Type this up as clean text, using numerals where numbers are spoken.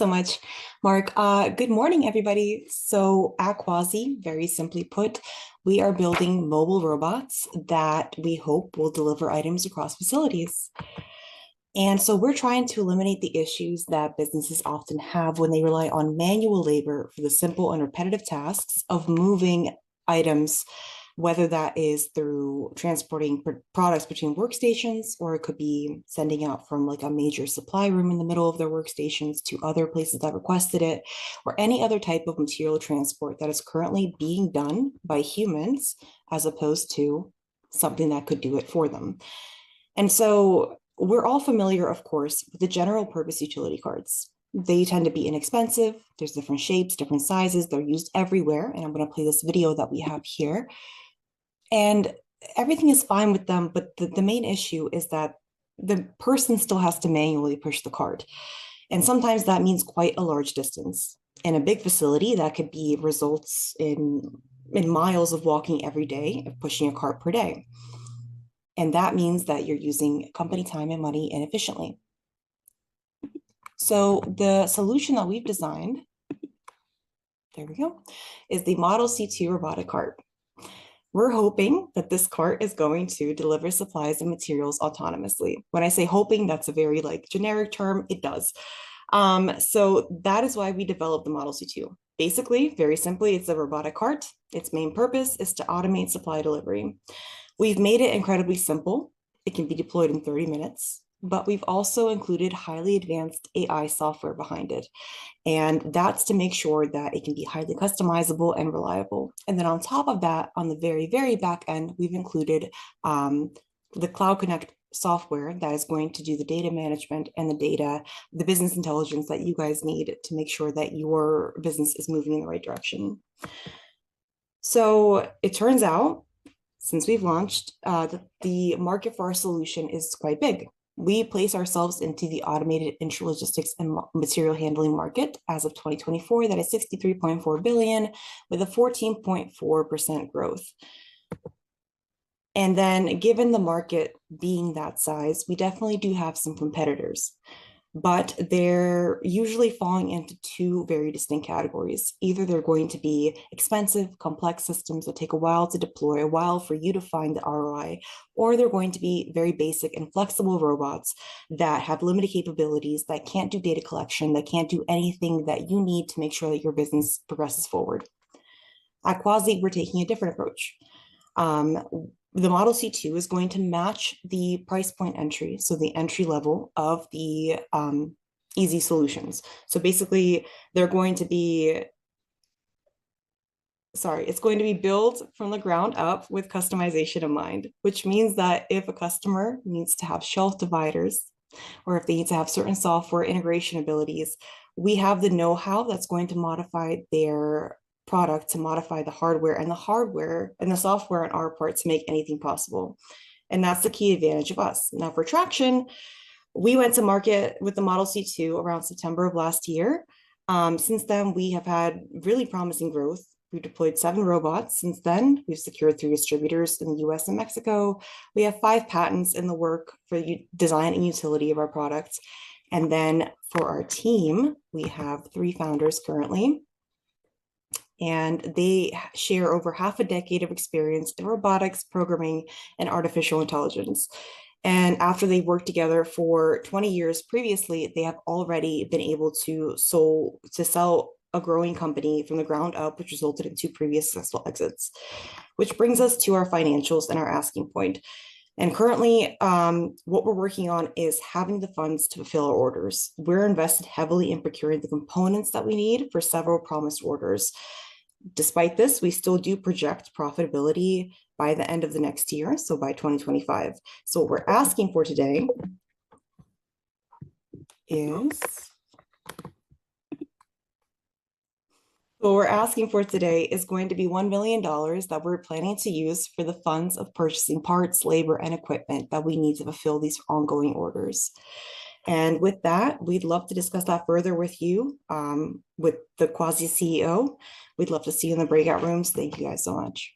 so much, Mark. Good morning, everybody. So at Quasi, very simply put, we are building mobile robots that we hope will deliver items across facilities. And so we're trying to eliminate the issues that businesses often have when they rely on manual labor for the simple and repetitive tasks of moving items, whether that is through transporting products between workstations, or it could be sending out from like a major supply room in the middle of their workstations to other places that requested it, or any other type of material transport that is currently being done by humans as opposed to something that could do it for them. And so we're all familiar, of course, with the general purpose utility cards. They tend to be inexpensive. There's different shapes, different sizes. They're used everywhere. And I'm going to play this video that we have here. And everything is fine with them, but the main issue is that the person still has to manually push the cart. And sometimes that means quite a large distance. In a big facility, that could be results in miles of walking every day, of pushing a cart per day. And that means that you're using company time and money inefficiently. So the solution that we've designed, there we go, is the Model C2 robotic cart. We're hoping that this cart is going to deliver supplies and materials autonomously. When I say hoping, that's a very generic term. It does. So that is why we developed the Model C2. Basically, very simply, it's a robotic cart. Its main purpose is to automate supply delivery. We've made it incredibly simple. It can be deployed in 30 minutes, but we've also included highly advanced AI software behind it. And that's to make sure that it can be highly customizable and reliable. And then on top of that, on the very, very back end, we've included the Cloud Connect software that is going to do the data management and the business intelligence that you guys need to make sure that your business is moving in the right direction. So it turns out, since we've launched, the market for our solution is quite big. We place ourselves into the automated intralogistics and material handling market as of 2024. That is 63.4 billion with a 14.4% growth. And then given the market being that size, we definitely do have some competitors, but they're usually falling into two very distinct categories. Either they're going to be expensive, complex systems that take a while to deploy, a while for you to find the ROI, or they're going to be very basic and flexible robots that have limited capabilities, that can't do data collection, that can't do anything that you need to make sure that your business progresses forward. At Quasi, we're taking a different approach. The Model C2 is going to match the price point entry, so the entry level of the easy solutions. So basically, it's going to be built from the ground up with customization in mind, which means that if a customer needs to have shelf dividers, or if they need to have certain software integration abilities, we have the know-how that's going to modify their product to modify the hardware and the software on our part to make anything possible. And that's the key advantage of us. Now for traction, we went to market with the Model C2 around September of last year. Since then, we have had really promising growth. We've deployed 7 robots since then. We've secured 3 distributors in the US and Mexico. We have 5 patents in the work for the design and utility of our products. And then for our team, we have 3 founders currently. And they share over half a decade of experience in robotics, programming, and artificial intelligence. And after they worked together for 20 years previously, they have already been able to sell a growing company from the ground up, which resulted in 2 previous successful exits. Which brings us to our financials and our asking point. And currently, what we're working on is having the funds to fulfill our orders. We're invested heavily in procuring the components that we need for several promised orders. Despite this, we still do project profitability by the end of the next year, so by 2025. So what we're asking for today is going to be $1 million that we're planning to use for the funds of purchasing parts, labor, and equipment that we need to fulfill these ongoing orders. And with that, we'd love to discuss that further with you, with the Quasi CEO. We'd love to see you in the breakout rooms. Thank you guys so much.